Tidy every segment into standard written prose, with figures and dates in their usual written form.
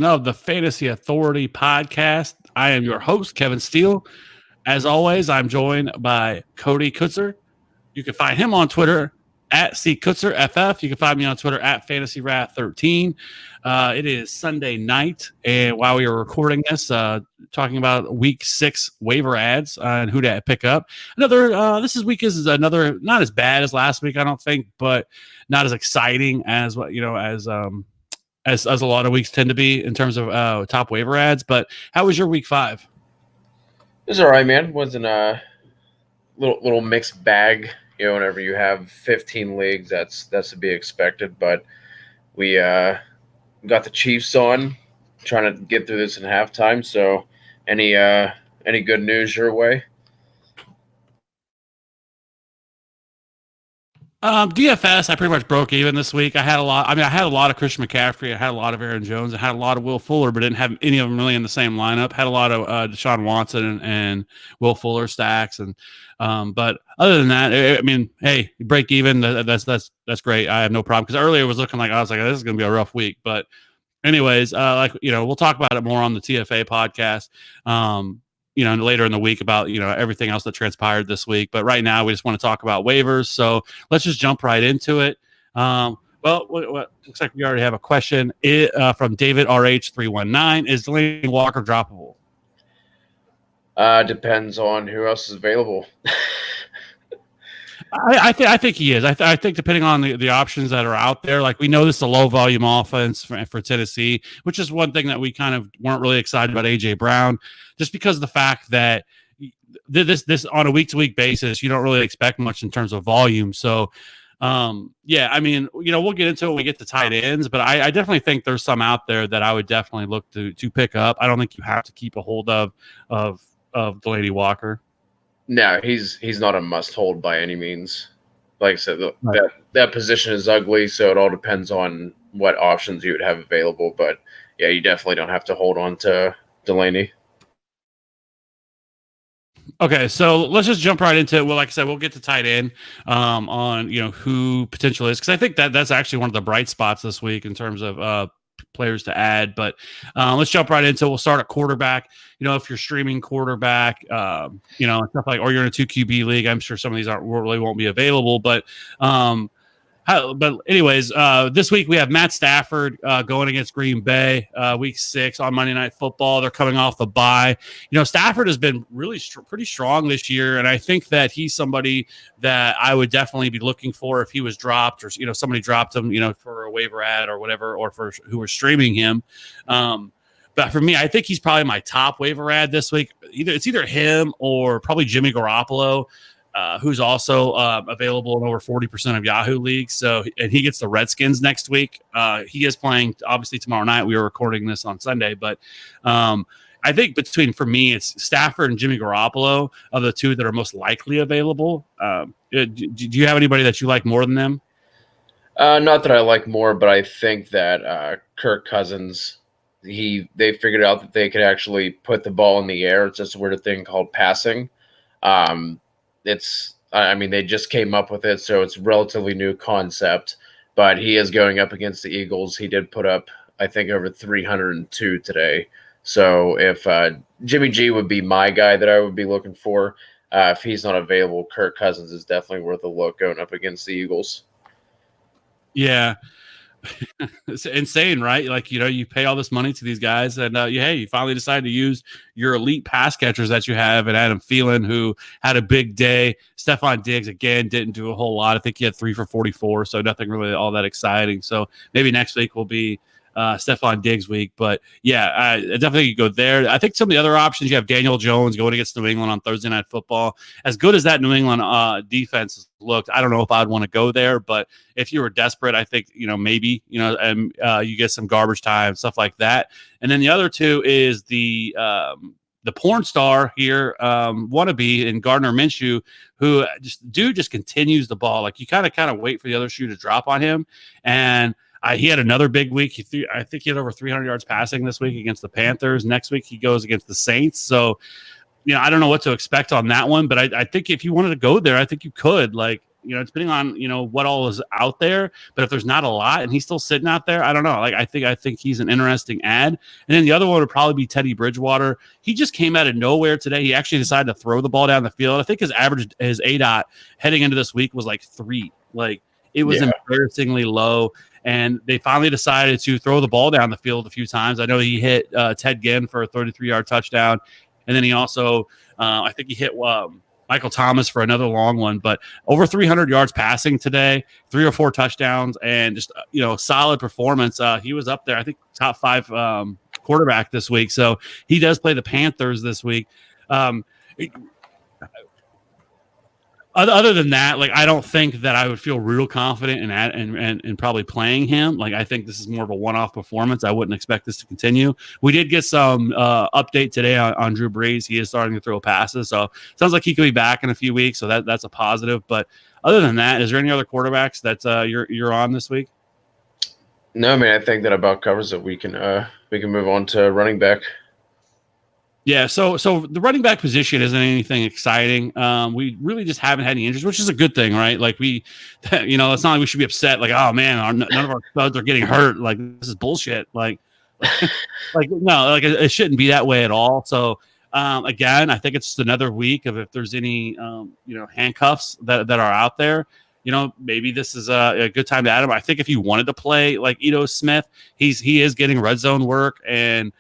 Of the Fantasy Authority podcast. I am your host, Kevin Steele. As always, I'm joined by Cody Kutzer. You can find him on Twitter at CKutzerFF. You can find me on Twitter at FantasyWrath13. It is Sunday night, and while we are recording this, talking about Week 6 waiver ads and who to pick up. This week is another, not as bad as last week, I don't think, but not as exciting as what as a lot of weeks tend to be in terms of top waiver ads. But how was your week 5? It was all right, man. Wasn't a little mixed bag. Whenever you have 15 leagues, that's to be expected. But we got the Chiefs on, trying to get through this in halftime. So, any good news your way? DFS, I pretty much broke even this week. I had a lot of Christian McCaffrey. I had a lot of Aaron Jones. I had a lot of Will Fuller, but didn't have any of them really in the same lineup. Had a lot of Deshaun Watson and Will Fuller stacks. But other than that, hey, break even. That's great. I have no problem, because earlier it was looking like I was like, this is going to be a rough week. But anyways, we'll talk about it more on the TFA podcast. Later in the week about, everything else that transpired this week. But right now we just want to talk about waivers. So let's just jump right into it. What looks like we already have a question from David RH319. Is Delaney Walker droppable? Depends on who else is available. I think he is. I think depending on the options that are out there, like we know this is a low volume offense for Tennessee, which is one thing that we kind of weren't really excited about AJ Brown, just because of the fact that this on a week to week basis, you don't really expect much in terms of volume. So, we'll get into it when we get to tight ends, but I definitely think there's some out there that I would definitely look to pick up. I don't think you have to keep a hold of Delaney Walker. No, he's not a must-hold by any means. Like I said, that position is ugly, so it all depends on what options you would have available. But, yeah, you definitely don't have to hold on to Delaney. Okay, so let's just jump right into it. Well, like I said, we'll get to tight end on who potential is, because I think that's actually one of the bright spots this week in terms of players to add. But let's jump right into it. We'll start at quarterback. If you're streaming quarterback, stuff like, or you're in a 2 QB league, I'm sure some of these won't be available. But anyways, this week we have Matt Stafford going against Green Bay, week 6 on Monday Night Football. They're coming off the bye. Stafford has been really pretty strong this year, and I think that he's somebody that I would definitely be looking for if he was dropped, or somebody dropped him, for a waiver ad or whatever, or for who were streaming him. But for me, I think he's probably my top waiver ad this week. It's either him or probably Jimmy Garoppolo, who's also available in over 40% of Yahoo leagues. So, and he gets the Redskins next week. He is playing, obviously, tomorrow night. We were recording this on Sunday, but I think for me, it's Stafford and Jimmy Garoppolo are the two that are most likely available. Do you have anybody that you like more than them? Not that I like more, but I think that Kirk Cousins, they figured out that they could actually put the ball in the air. It's just a weird thing called passing. They just came up with it, so it's a relatively new concept. But he is going up against the Eagles. He did put up, I think, over 302 today. So if Jimmy G would be my guy that I would be looking for, if he's not available, Kirk Cousins is definitely worth a look going up against the Eagles. Yeah. It's insane, right? Like, you pay all this money to these guys, and you finally decide to use your elite pass catchers that you have, and Adam Thielen, who had a big day. Stephon Diggs, again, didn't do a whole lot. I think he had 3 for 44, so nothing really all that exciting. So maybe next week will be Stephon Diggs week. But yeah, I definitely go there. I think some of the other options, you have Daniel Jones going against New England on Thursday Night Football. As good as that New England defense looked, I don't know if I'd want to go there, but if you were desperate, I think, maybe, and you get some garbage time, stuff like that. And then the other two is the porn star here, wannabe, in Gardner Minshew, who just continues the ball. Like, you kind of wait for the other shoe to drop on him. And he had another big week. I think he had over 300 yards passing this week against the Panthers. Next week he goes against the Saints. So, I don't know what to expect on that one, but I think if you wanted to go there, I think you could. Like, depending on what all is out there. But if there's not a lot and he's still sitting out there, I don't know. Like I think he's an interesting ad. And then the other one would probably be Teddy Bridgewater. He just came out of nowhere today. He actually decided to throw the ball down the field. I think his ADOT heading into this week was like 3. Like it was embarrassingly low. And they finally decided to throw the ball down the field a few times. I know he hit Ted Ginn for a 33-yard touchdown. And then he also, I think he hit Michael Thomas for another long one. But over 300 yards passing today, 3 or 4 touchdowns, and just, solid performance. He was up there, I think, top 5 quarterback this week. So he does play the Panthers this week. Other than that, like I don't think that I would feel real confident in probably playing him. Like I think this is more of a one-off performance. I wouldn't expect this to continue. We did get some update today on Drew Brees. He is starting to throw passes, so it sounds like he could be back in a few weeks. So that's a positive. But other than that, is there any other quarterbacks that you're on this week? No, I mean I think that about covers it. We can move on to running back. Yeah, so the running back position isn't anything exciting. We really just haven't had any injuries, which is a good thing, right? Like it's not like we should be upset. Like, oh man, none of our studs are getting hurt. Like this is bullshit. Like no, like it shouldn't be that way at all. So again, I think it's just another week of if there's any handcuffs that are out there. Maybe this is a good time to add him. I think if you wanted to play like Ito Smith, he is getting red zone work and.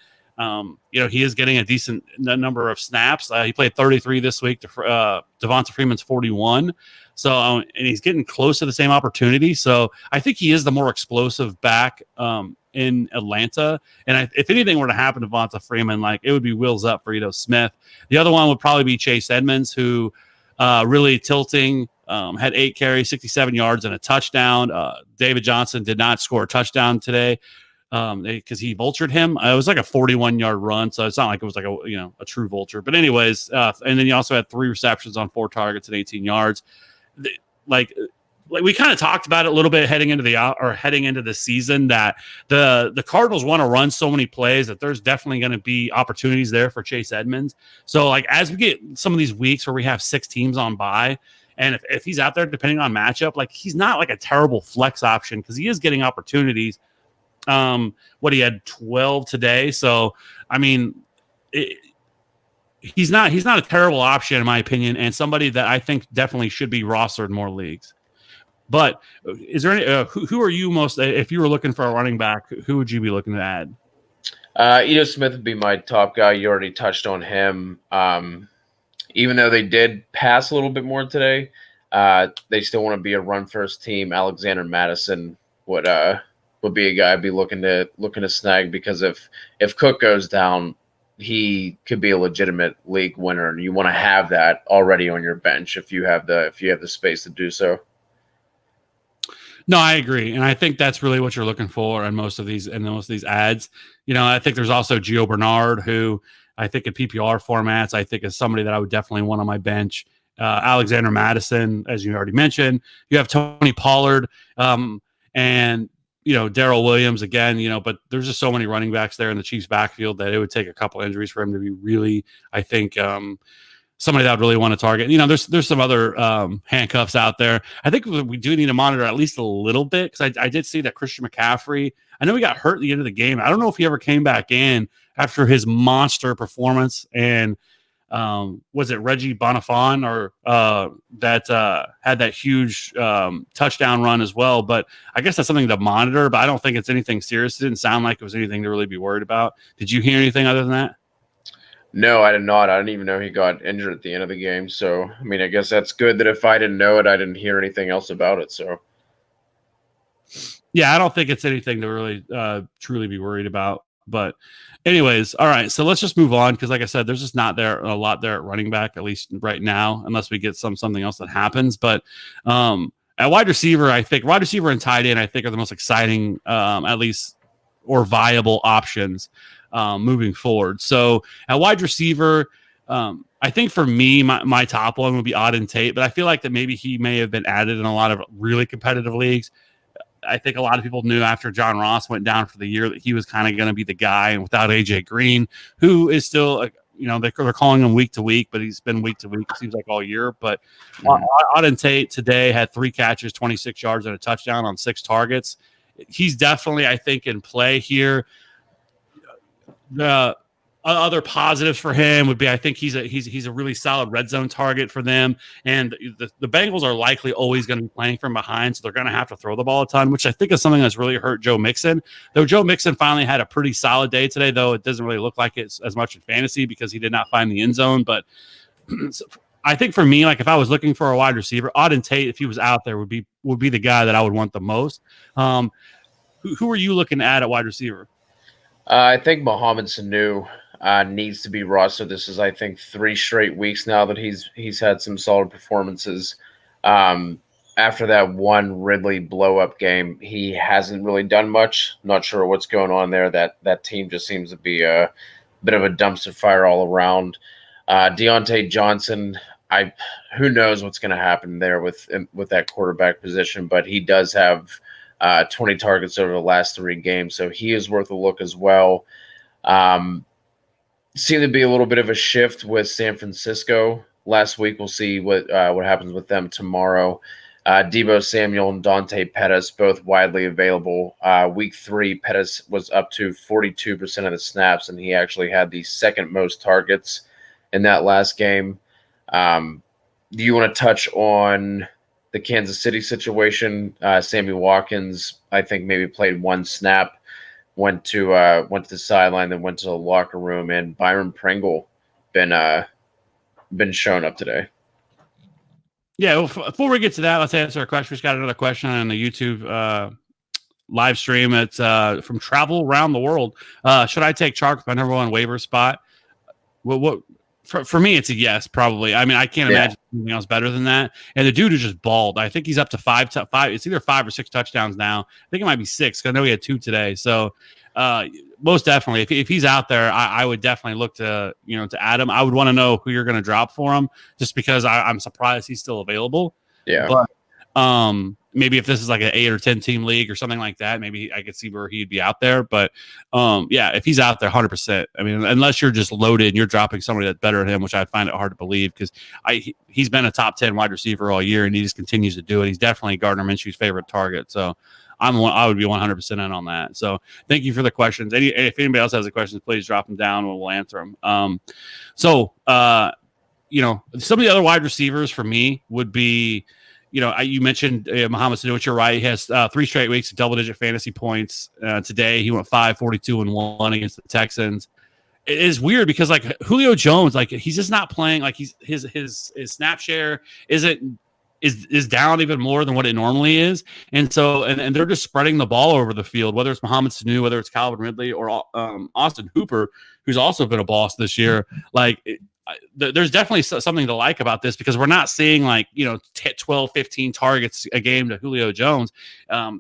He is getting a decent number of snaps. He played 33 this week. Devonta Freeman's 41. So, and he's getting close to the same opportunity. So I think he is the more explosive back in Atlanta. And if anything were to happen to Devonta Freeman, like it would be wheels up for Ito Smith. The other one would probably be Chase Edmonds, who really tilting. Had 8 carries, 67 yards, and a touchdown. David Johnson did not score a touchdown today. Because he vultured him. It was like a 41-yard run, so it's not like it was like a true vulture. But anyways, and then he also had 3 receptions on 4 targets and 18 yards. Like we kind of talked about it a little bit heading into the season that the Cardinals want to run so many plays that there's definitely going to be opportunities there for Chase Edmonds. So like as we get some of these weeks where we have 6 teams on bye, and if he's out there depending on matchup, like he's not like a terrible flex option because he is getting opportunities. He had 12 today. So, I mean, he's not a terrible option in my opinion, and somebody that I think definitely should be rostered in more leagues. But is there any, who are you most, if you were looking for a running back, who would you be looking to add? Ito Smith would be my top guy. You already touched on him. Even though they did pass a little bit more today, they still want to be a run first team. Alexander Madison would be a guy I'd be looking to snag because if Cook goes down, he could be a legitimate league winner, and you want to have that already on your bench if you have the space to do so. No, I agree, and I think that's really what you're looking for in most of these ads. I think there's also Gio Bernard, who I think in PPR formats, I think is somebody that I would definitely want on my bench. Alexander Madison, as you already mentioned, you have Tony Pollard, and Darrell Williams again, but there's just so many running backs there in the Chiefs backfield that it would take a couple injuries for him to be really, I think, somebody that would really want to target. There's some other handcuffs out there. I think we do need to monitor at least a little bit because I did see that Christian McCaffrey, I know he got hurt at the end of the game. I don't know if he ever came back in after his monster performance. And was it Reggie Bonifon or that had that huge touchdown run as well? But I guess that's something to monitor, but I don't think it's anything serious. It didn't sound like it was anything to really be worried about. Did you hear anything other than that? No, I did not. I didn't even know he got injured at the end of the game. So, I mean, I guess that's good that if I didn't know it, I didn't hear anything else about it. So, yeah, I don't think it's anything to really truly be worried about. But anyways, all right. So let's just move on because, like I said, there's just not a lot there at running back, at least right now, unless we get something else that happens. But at wide receiver, I think wide receiver and tight end, I think, are the most exciting, at least, or viable options moving forward. So at wide receiver, I think for me, my top one would be Auden Tate, but I feel like that maybe he may have been added in a lot of really competitive leagues. I think a lot of people knew after John Ross went down for the year that he was kind of going to be the guy, and without AJ Green, who is still they're calling him week to week, but he's been week to week. It seems like all year. But Mhm. Auden Tate today had 3 catches, 26 yards, and a touchdown on 6 targets. He's definitely, I think, in play here. The other positives for him would be I think he's a really solid red zone target for them, and the Bengals are likely always going to be playing from behind, so they're going to have to throw the ball a ton, which I think is something that's really hurt Joe Mixon. Though Joe Mixon finally had a pretty solid day today, though it doesn't really look like it's as much in fantasy because he did not find the end zone. But I think for me, like if I was looking for a wide receiver, Auden Tate, if he was out there, would be the guy that I would want the most. Who are you looking at wide receiver? I think Mohamed Sanu needs to be rostered. This is, I think, 3 straight weeks now that he's had some solid performances. After that one Ridley blow-up game, he hasn't really done much. Not sure what's going on there. That team just seems to be a bit of a dumpster fire all around. Deontay Johnson, who knows what's going to happen there with that quarterback position, but he does have 20 targets over the last 3 games, so he is worth a look as well. Seemed to be a little bit of a shift with San Francisco last week. We'll see what happens with them tomorrow. Deebo Samuel and Dante Pettis both widely available. Week 3, Pettis was up to 42% of the snaps, and he actually had the second most targets in that last game. Do you want to touch on the Kansas City situation? Sammy Watkins, I think, maybe played 1 snap, went to the sideline, then went to the locker room, and Byron Pringle been shown up today. Yeah, well, before we get to that, let's answer a question. We just got another question on the YouTube live stream. It's from Travel Around the World. Should I take Chark, my number 1 waiver spot? What for me, it's a yes, probably. I mean, I can't imagine anything else better than that. And the dude is just bald. I think he's up to 5. It's either 5 or 6 touchdowns now. I think it might be 6 because I know he had 2 today. So most definitely, if he's out there, I would definitely look to add him. I would want to know who you're going to drop for him, just because I'm surprised he's still available. Yeah, but maybe if this is like an 8 or 10 team league or something like that, maybe I could see where he'd be out there. But yeah, if he's out there, 100%. I mean, unless you're just loaded and you're dropping somebody that's better than him, which I find it hard to believe, because he's been a top 10 wide receiver all year and he just continues to do it. He's definitely Gardner Minshew's favorite target. So I would be 100% in on that. So thank you for the questions. If anybody else has a question, please drop them down and we'll answer them. Some of the other wide receivers for me would be, you mentioned Mohamed Sanu, which you're right. He has 3 straight weeks of double-digit fantasy points. Today, he went 5, 42, and 1 against the Texans. It is weird because, like, Julio Jones, like, he's just not playing. Like, his snap share is down even more than what it normally is. And so, and they're just spreading the ball over the field, whether it's Mohamed Sanu, whether it's Calvin Ridley, or Austin Hooper, who's also been a boss this year. Like, there's definitely something to like about this, because we're not seeing 12, 15 targets a game to Julio Jones.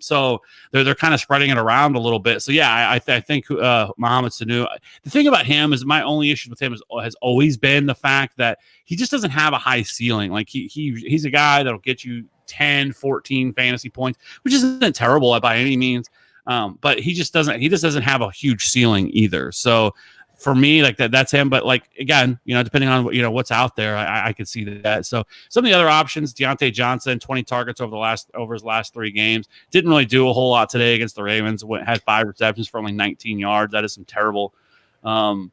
So they're kind of spreading it around a little bit. So yeah, I think Mohamed Sanu, the thing about him is, my only issue with him has always been the fact that he just doesn't have a high ceiling. Like he's a guy that'll get you 10, 14 fantasy points, which isn't terrible by any means. But he just doesn't have a huge ceiling either. So for me, like that's him. But like, again, depending on what's out there, I could see that. So some of the other options: Deontay Johnson, 20 targets over his last 3 games. Didn't really do a whole lot today against the Ravens. Had 5 receptions for only 19 yards. That is some terrible ADOT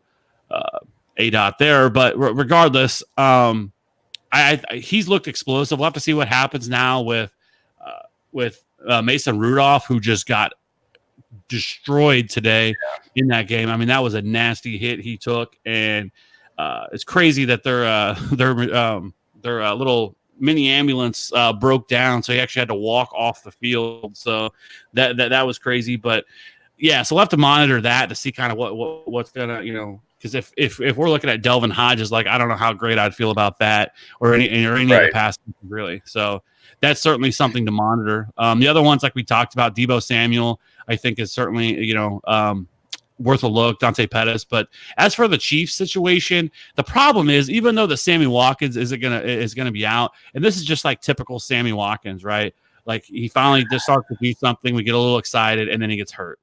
there. But regardless, he's looked explosive. We'll have to see what happens now with Mason Rudolph, who just got destroyed today in that game. I mean, that was a nasty hit he took, and it's crazy that their little mini ambulance broke down, so he actually had to walk off the field. So that was crazy. But yeah, so we'll have to monitor that to see kind of what's gonna, because if we're looking at Delvin Hodges, like, I don't know how great I'd feel about that, or any Right. of the passes, really. So that's certainly something to monitor. The other ones, like we talked about, Deebo Samuel, I think is certainly, worth a look. Dante Pettis. But as for the Chiefs situation, the problem is, even though the Sammy Watkins is gonna be out, and this is just like typical Sammy Watkins, right? Like, he finally just starts to do something, we get a little excited, and then he gets hurt.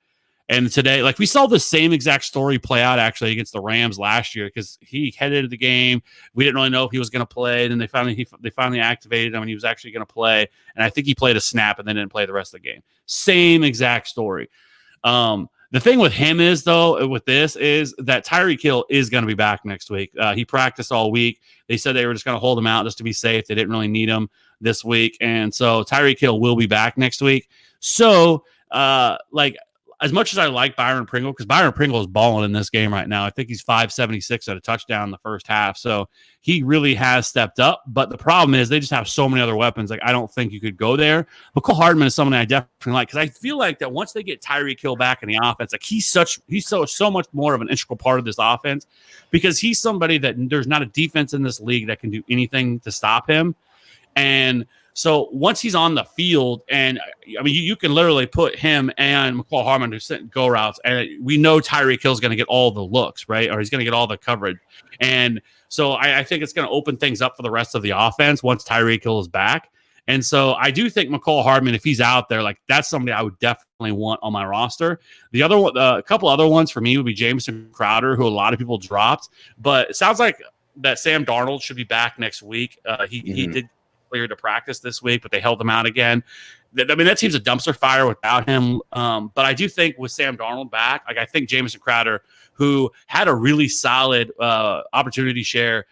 And today, like we saw the same exact story play out actually against the Rams last year because he headed into the game. We didn't really know if he was going to play. And then they finally activated him and he was actually going to play. And I think he played a snap and then didn't play the rest of the game. Same exact story. The thing with him is, though, with this is that Tyreek Hill is going to be back next week. He practiced all week. They said they were just going to hold him out just to be safe. They didn't really need him this week. And so Tyreek Hill will be back next week. So, like, as much as I like Byron Pringle, because Byron Pringle is balling in this game right now. I think he's 576 at a touchdown in the first half. So he really has stepped up. But the problem is they just have so many other weapons. Like, I don't think you could go there. Mecole Hardman is someone I definitely like because I feel like that once they get Tyreek Hill back in the offense, like he's so much more of an integral part of this offense because he's somebody that there's not a defense in this league that can do anything to stop him. And so once he's on the field, and I mean, you can literally put him and Mecole Hardman to go routes, and we know Tyreek Hill's going to get all the looks, right? Or he's going to get all the coverage. And so I think it's going to open things up for the rest of the offense once Tyreek Hill is back. And so I do think Mecole Hardman, if he's out there, like that's somebody I would definitely want on my roster. The other one, a couple other ones for me would be Jamison Crowder, who a lot of people dropped, but it sounds like that Sam Darnold should be back next week. He did clear to practice this week, but they held him out again. I mean, that team's a dumpster fire without him. But I do think with Sam Darnold back, like I think Jamison Crowder, who had a really solid opportunity share,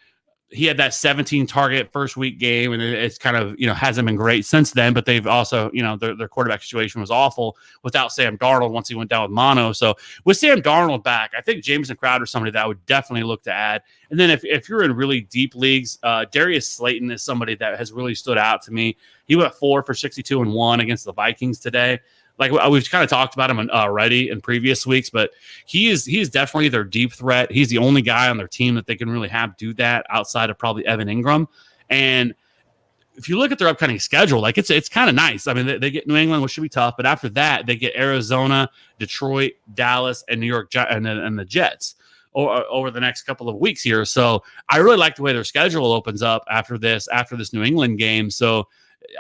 he had that 17 target first week game, and it's kind of, hasn't been great since then, but they've also, their quarterback situation was awful without Sam Darnold once he went down with mono. So with Sam Darnold back, I think Jamison Crowder is somebody that I would definitely look to add. And then if you're in really deep leagues, Darius Slayton is somebody that has really stood out to me. He went 4 for 62 and 1 against the Vikings today. Like we've kind of talked about him already in previous weeks, but he is definitely their deep threat. He's the only guy on their team that they can really have do that outside of probably Evan Ingram. And if you look at their upcoming schedule, like it's kind of nice. I mean, they get New England, which should be tough, but after that, they get Arizona, Detroit, Dallas, and New York, and the Jets over the next couple of weeks here. So I really like the way their schedule opens up after this New England game. So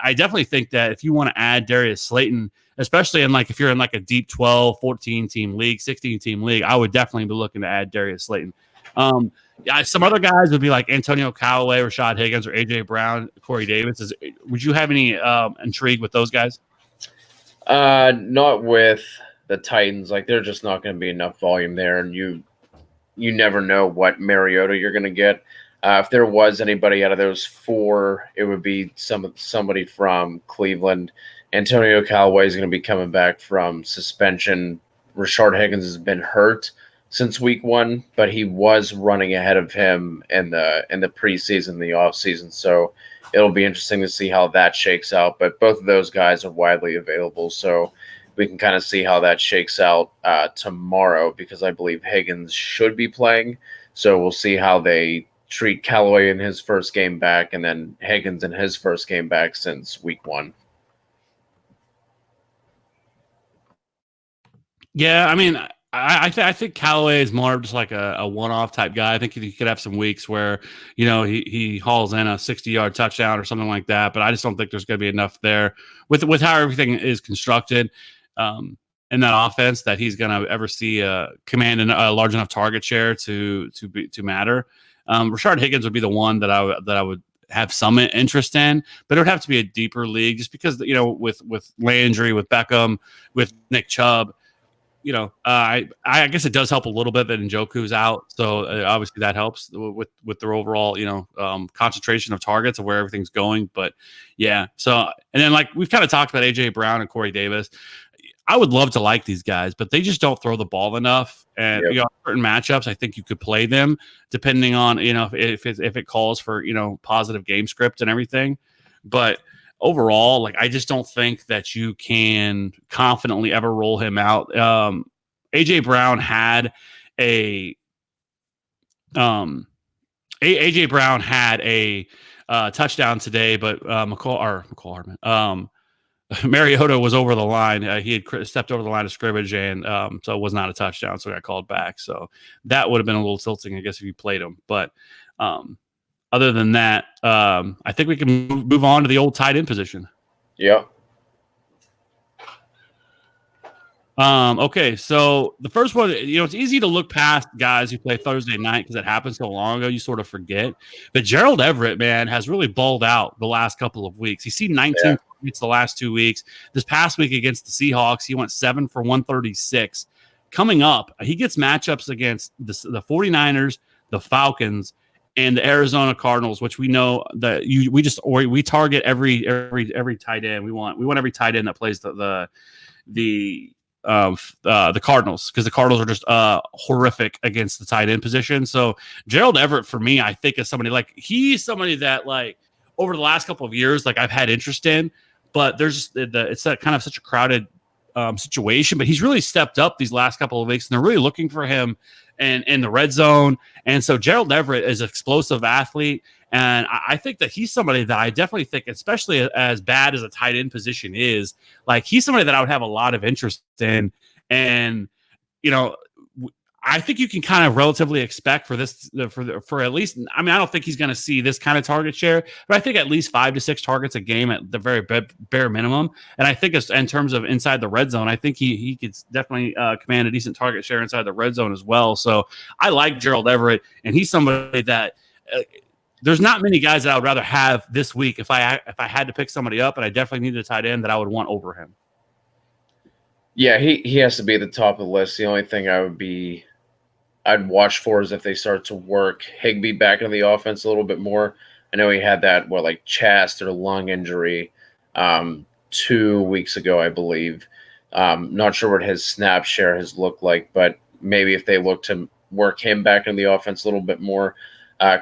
I definitely think that if you want to add Darius Slayton, especially if you're in like a deep 12, 14 team league, 16 team league, I would definitely be looking to add Darius Slayton. Some other guys would be like Antonio Callaway, Rashad Higgins, or AJ Brown, Corey Davis. Would you have any intrigue with those guys? Not with the Titans. Like they're just not going to be enough volume there, and you never know what Mariota you're going to get. If there was anybody out of those four, it would be somebody from Cleveland. Antonio Callaway is going to be coming back from suspension. Rashard Higgins has been hurt since week 1, but he was running ahead of him in the preseason, the offseason. So it'll be interesting to see how that shakes out. But both of those guys are widely available, so we can kind of see how that shakes out tomorrow because I believe Higgins should be playing. So we'll see how they treat Callaway in his first game back and then Higgins in his first game back since week 1. Yeah, I mean, I think Callaway is more of just like a one-off type guy. I think he could have some weeks where, he hauls in a 60-yard touchdown or something like that, but I just don't think there's going to be enough there with how everything is constructed in that offense that he's going to ever see command a large enough target share to matter. Rashard Higgins would be the one that I would have some interest in, but it would have to be a deeper league just because, with Landry, with Beckham, with Nick Chubb, I guess it does help a little bit that Njoku's out. So obviously that helps with their overall, concentration of targets of where everything's going. But yeah. So, and then like we've kind of talked about AJ Brown and Corey Davis. I would love to like these guys, but they just don't throw the ball enough. And certain matchups, I think you could play them depending on, if it calls for, positive game script and everything. But overall, like I just don't think that you can confidently ever roll him out. AJ Brown had a touchdown today, but McCall Hardman. Mariota was over the line. He had stepped over the line of scrimmage, and so it was not a touchdown, so got called back. So that would have been a little tilting, I guess, if you played him. But other than that, I think we can move on to the old tight end position. Yeah. Okay, so the first one, it's easy to look past guys who play Thursday night because it happened so long ago. You sort of forget. But Gerald Everett, man, has really balled out the last couple of weeks. He's seen 19 Yeah. targets the last 2 weeks. This past week against the Seahawks, he went 7 for 136. Coming up, he gets matchups against the 49ers, the Falcons, and the Arizona Cardinals, which we know that we target every tight end. We want every tight end that plays the the Cardinals, because the Cardinals are just horrific against the tight end position. So Gerald Everett for me, I think, is somebody like he's somebody that like over the last couple of years, like I've had interest in, but there's it's that kind of such a crowded situation. But he's really stepped up these last couple of weeks, and they're really looking for him and in the red zone. And so Gerald Everett is an explosive athlete. And I think that he's somebody that I definitely think, especially as bad as a tight end position is, like he's somebody that I would have a lot of interest in. And, you know, I think you can kind of relatively expect for this, for at least, I mean, I don't think he's going to see this kind of target share, but I think at least 5 to 6 targets a game at the very bare minimum. And I think in terms of inside the red zone, I think he could definitely command a decent target share inside the red zone as well. So I like Gerald Everett, and he's somebody that there's not many guys that I would rather have this week if I had to pick somebody up, and I definitely needed a tight end that I would want over him. Yeah, he has to be at the top of the list. The only thing I'd watch for is if they start to work Higbee back into the offense a little bit more. I know he had that like chest or lung injury 2 weeks ago, I believe. Not sure what his snap share has looked like, but maybe if they look to work him back into the offense a little bit more.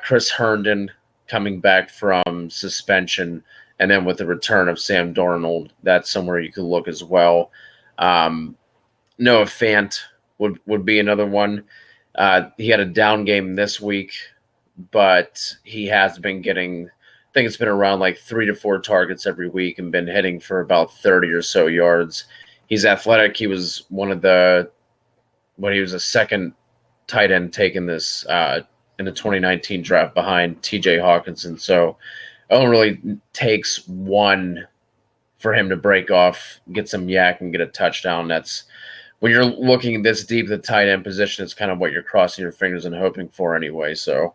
Chris Herndon coming back from suspension, and then with the return of Sam Darnold, that's somewhere you could look as well. Noah Fant would be another one. He had a down game this week, but he has been getting, I think it's been around like 3 to 4 targets every week and been hitting for about 30 or so yards. He's athletic. He was he was a second tight end taken this in the 2019 draft behind TJ Hawkinson. So it only really takes one for him to break off, get some yak, and get a touchdown. That's when you're looking this deep at the tight end position, it's kind of what you're crossing your fingers and hoping for anyway. So,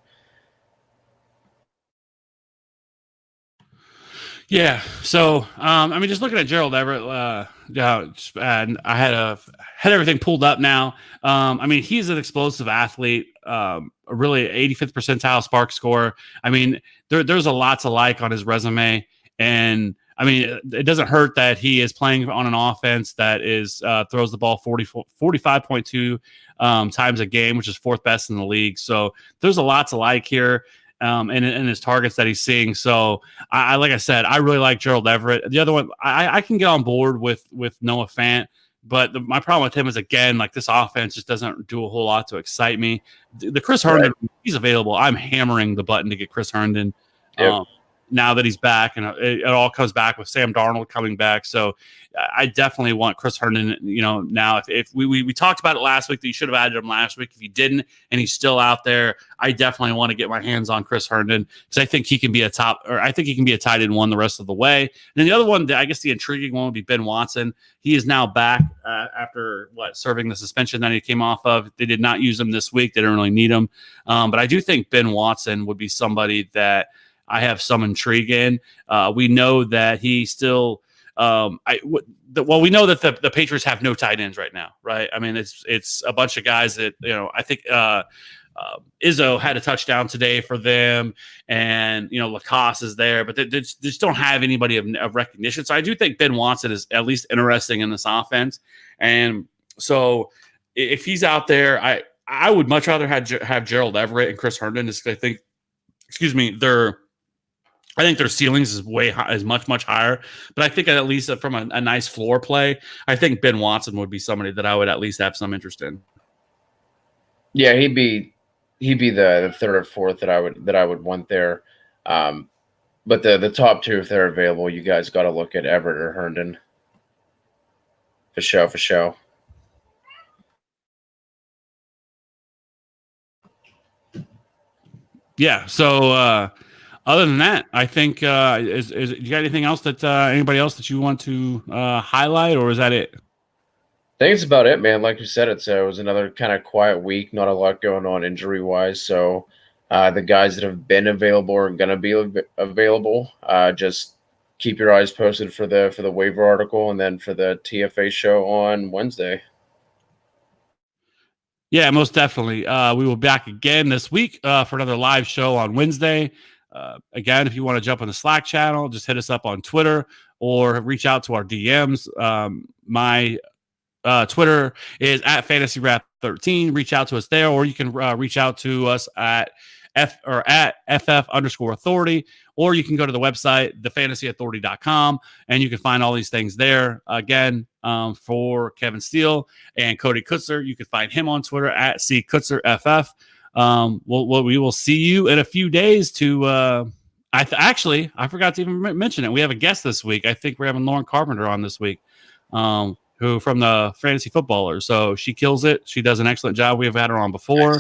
yeah. So, I mean, just looking at Gerald Everett, and I had everything pulled up now. I mean, he's an explosive athlete, a really 85th percentile spark score. I mean, there's a lot to like on his resume, and I mean, it doesn't hurt that he is playing on an offense that is throws the ball 45.2 times a game, which is 4th best in the league. So there's a lot to like here. And his targets that he's seeing. So I like I said, I really like Gerald Everett. The other one, I can get on board with Noah Fant, but my problem with him is, again, like this offense just doesn't do a whole lot to excite me. The Chris Herndon, he's available. I'm hammering the button to get Chris Herndon. Yep. Now that he's back, and it all comes back with Sam Darnold coming back. So I definitely want Chris Herndon, now if we talked about it last week that you should have added him last week. If you didn't and he's still out there, I definitely want to get my hands on Chris Herndon, because I think he can be a tight end one the rest of the way. And then the other one, I guess the intriguing one would be Ben Watson. He is now back after serving the suspension that he came off of. They did not use him this week. They didn't really need him. But I do think Ben Watson would be somebody that I have some intrigue in. We know that he still we know that the Patriots have no tight ends right now, right? I mean, it's a bunch of guys that, I think Izzo had a touchdown today for them, and Lacoste is there, but they just don't have anybody of recognition. So I do think Ben Watson is at least interesting in this offense. And so if he's out there, I would much rather have Gerald Everett and Chris Herndon, just I think, I think their ceilings is much higher, but I think at least from a nice floor play, I think Ben Watson would be somebody that I would at least have some interest in. Yeah, he'd be the third or fourth that I would want there. But the top two, if they're available, you guys got to look at Everett or Herndon. For show. Yeah. So other than that, I think is you got anything else that anybody else that you want to highlight, or is that it? think it's about it, man. Like you said, it was another kind of quiet week, not a lot going on injury wise. So the guys that have been available are going to be available. Just keep your eyes posted for the waiver article and then for the TFA show on Wednesday. Yeah, most definitely. We will be back again this week for another live show on Wednesday. Again, if you want to jump on the Slack channel, just hit us up on Twitter or reach out to our DMs. My Twitter is at FantasyRap13. Reach out to us there, or you can reach out to us at FF_authority, or you can go to the website, thefantasyauthority.com, and you can find all these things there. Again, for Kevin Steele and Cody Kutzer, you can find him on Twitter at CKutzerFF. We will see you in a few days to. Actually, I forgot to even mention it. We have a guest this week. I think we're having Lauren Carpenter on this week. Who from the Fantasy Footballers. So she kills it. She does an excellent job. We have had her on before,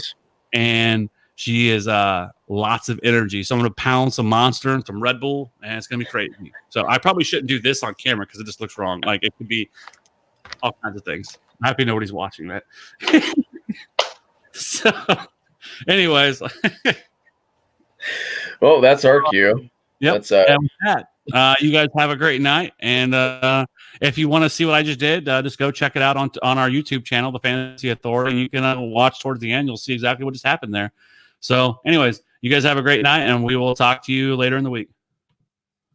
and she is lots of energy. So I'm going to pound some Monster and some Red Bull, and it's going to be crazy. So I probably shouldn't do this on camera because it just looks wrong. Like it could be all kinds of things. I'm happy nobody's watching that. So, anyways. Well, that's our cue. Yep. And with that, you guys have a great night. And if you want to see what I just did, just go check it out on our YouTube channel, The Fantasy Authority. And you can watch towards the end. You'll see exactly what just happened there. So anyways, you guys have a great night, and we will talk to you later in the week.